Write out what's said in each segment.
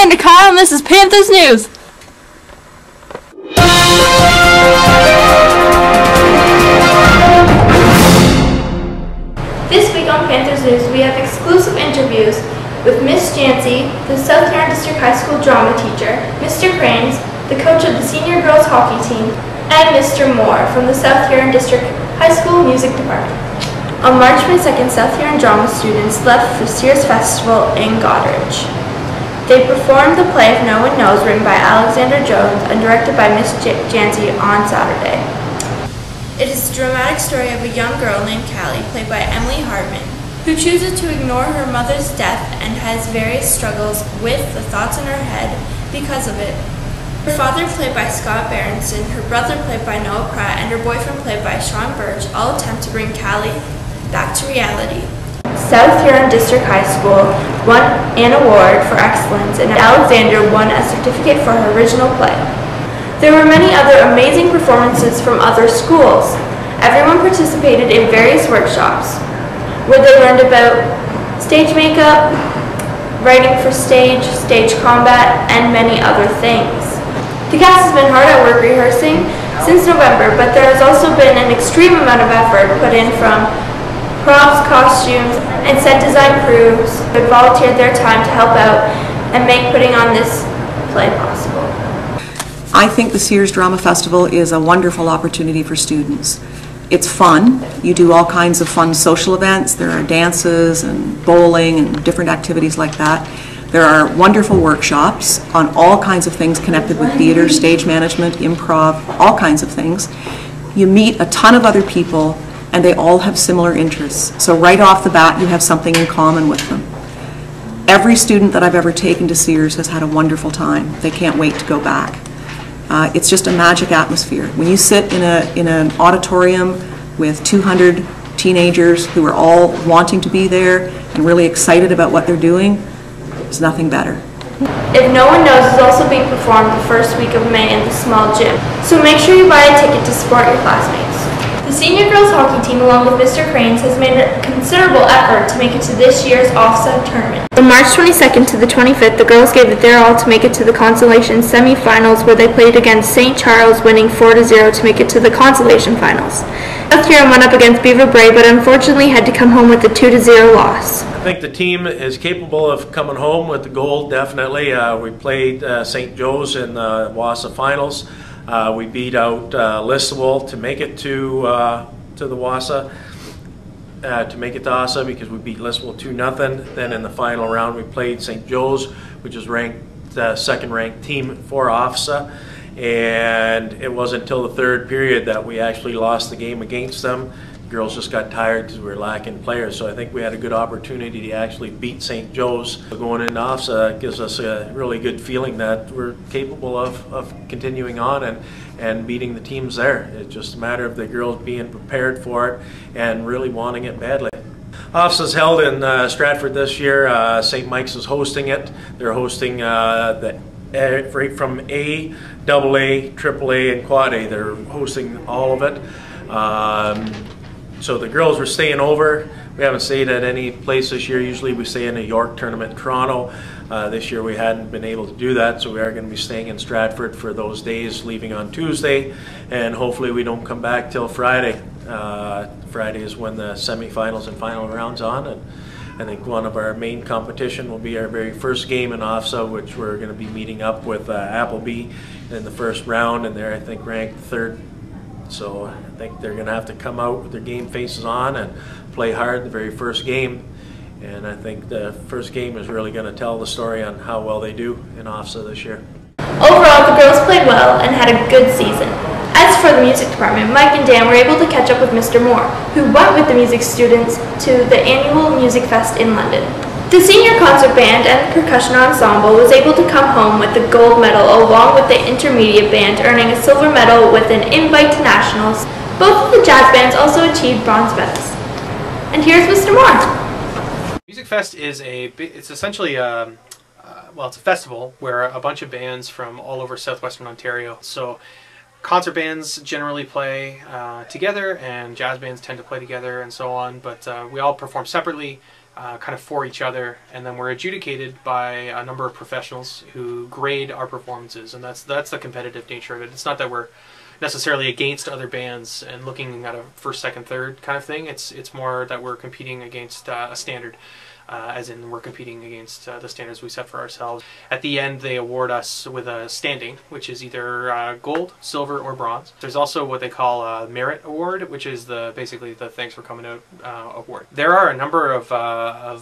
Alexander Kyle, and this is Panthers News. This week on Panthers News, we have exclusive interviews with Miss Jancy, the South Huron District High School drama teacher, Mr. Cranes, the coach of the senior girls hockey team, and Mr. Moore from the South Huron District High School music department. On March 22nd, South Huron drama students left for Sears Festival in Goderich. They performed the play If No One Knows, written by Alexander Jones and directed by Miss Jancy on Saturday. It is the dramatic story of a young girl named Callie, played by Emily Hartman, who chooses to ignore her mother's death and has various struggles with the thoughts in her head because of it. Her father, played by Scott Berenson, her brother, played by Noah Pratt, and her boyfriend, played by Sean Birch, all attempt to bring Callie back to reality. South Huron District High School won an award for excellence, and Alexander won a certificate for her original play. There were many other amazing performances from other schools. Everyone participated in various workshops, where they learned about stage makeup, writing for stage combat, and many other things. The cast has been hard at work rehearsing since November, but there has also been an extreme amount of effort put in from props, costumes, and set design crews who had volunteered their time to help out and make putting on this play possible. I think the Sears Drama Festival is a wonderful opportunity for students. It's fun. You do all kinds of fun social events. There are dances and bowling and different activities like that. There are wonderful workshops on all kinds of things connected with theater, stage management, improv, all kinds of things. You meet a ton of other people, and they all have similar interests. So right off the bat, you have something in common with them. Every student that I've ever taken to Sears has had a wonderful time. They can't wait to go back. It's just a magic atmosphere. When you sit in an auditorium with 200 teenagers who are all wanting to be there and really excited about what they're doing, there's nothing better. If No One Knows is also being performed the first week of May in the small gym, so make sure you buy a ticket to support your classmates. The senior girls hockey team, along with Mr. Cranes, has made a considerable effort to make it to this year's OFSA tournament. From March 22nd to the 25th, the girls gave it their all to make it to the consolation semifinals, where they played against St. Charles, winning 4-0 to make it to the consolation finals. South Huron went up against Beaver Bray, but unfortunately had to come home with a 2-0 loss. I think the team is capable of coming home with the gold, definitely. We played St. Joe's in the WASA finals. We beat out Listowel to make it to the WASA, to make it to OSA, because we beat Listowel 2-0. Then in the final round we played St. Joe's, which is ranked second ranked team for OFSA, and it wasn't until the third period that we actually lost the game against them. The girls just got tired because we were lacking players, so I think we had a good opportunity to actually beat St. Joe's. Going into OFSA gives us a really good feeling that we're capable of continuing on and beating the teams there. It's just a matter of the girls being prepared for it and really wanting it badly. OFSA is held in Stratford this year. St. Mike's is hosting it. They're hosting right from A, AA, AAA, and Quad A. They're hosting all of it. So the girls were staying over. We haven't stayed at any place this year. Usually we stay in a York tournament in Toronto. This year we hadn't been able to do that, so we are going to be staying in Stratford for those days, leaving on Tuesday, and hopefully we don't come back till Friday. Friday is when the semifinals and final rounds on, and I think one of our main competition will be our very first game in OFSA, which we're going to be meeting up with Appleby in the first round, and they're, I think, ranked third. So I think they're going to have to come out with their game faces on and play hard the very first game. And I think the first game is really going to tell the story on how well they do in OFSA this year. Overall, the girls played well and had a good season. As for the music department, Mike and Dan were able to catch up with Mr. Moore, who went with the music students to the annual Music Fest in London. The senior concert band and percussion ensemble was able to come home with the gold medal, along with the intermediate band earning a silver medal with an invite to nationals. Both of the jazz bands also achieved bronze medals. And here's Mr. Moore. Music Fest is it's essentially well, it's a festival where a bunch of bands from all over southwestern Ontario. So concert bands generally play together, and jazz bands tend to play together and so on, but we all perform separately. kind of for each other, and then we're adjudicated by a number of professionals who grade our performances, and that's the competitive nature of it. It's not that we're necessarily against other bands and looking at a first, second, third kind of thing. It's more that we're competing against a standard, as in we're competing against the standards we set for ourselves. At the end, they award us with a standing, which is either gold, silver, or bronze. There's also what they call a merit award, which is basically the thanks for coming out award. There are a number of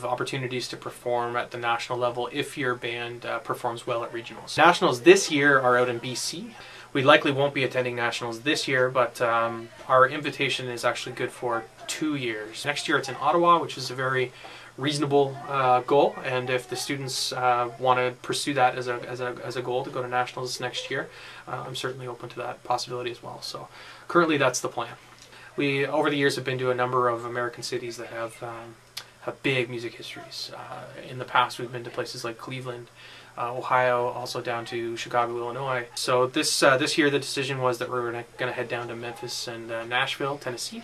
opportunities to perform at the national level if your band performs well at regionals. Nationals this year are out in BC. We likely won't be attending nationals this year, but our invitation is actually good for 2 years. Next year it's in Ottawa, which is a very reasonable goal, and if the students want to pursue that as a goal to go to nationals next year, I'm certainly open to that possibility as well. So currently that's the plan. We over the years have been to a number of American cities that have big music histories. In the past we've been to places like Cleveland, Ohio, also down to Chicago, Illinois. So this year the decision was that we were going to head down to Memphis and Nashville, Tennessee.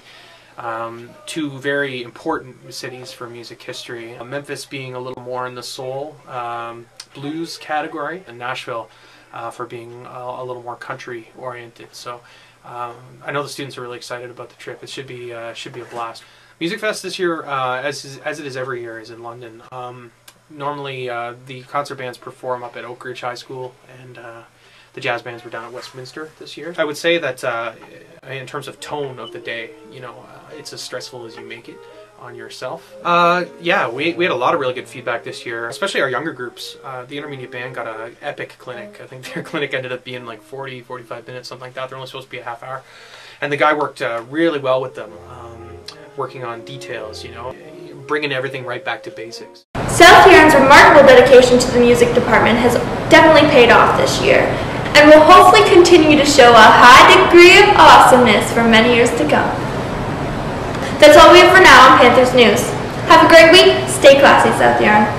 Two very important cities for music history. Memphis being a little more in the soul blues category, and Nashville for being a little more country oriented. So I know the students are really excited about the trip. It should be a blast. Music Fest this year, as it is every year, is in London. Normally the concert bands perform up at Oak Ridge High School, and the jazz bands were down at Westminster this year. I would say that in terms of tone of the day, you know, it's as stressful as you make it on yourself. Yeah, we had a lot of really good feedback this year, especially our younger groups. The intermediate band got an epic clinic. I think their clinic ended up being like 40-45 minutes, something like that. They're only supposed to be a half hour. And the guy worked really well with them, working on details, you know, bringing everything right back to basics. South Huron's remarkable dedication to the music department has definitely paid off this year, and will hopefully continue to show a high degree of awesomeness for many years to come. That's all we have for now on Panthers News. Have a great week. Stay classy, South Huron.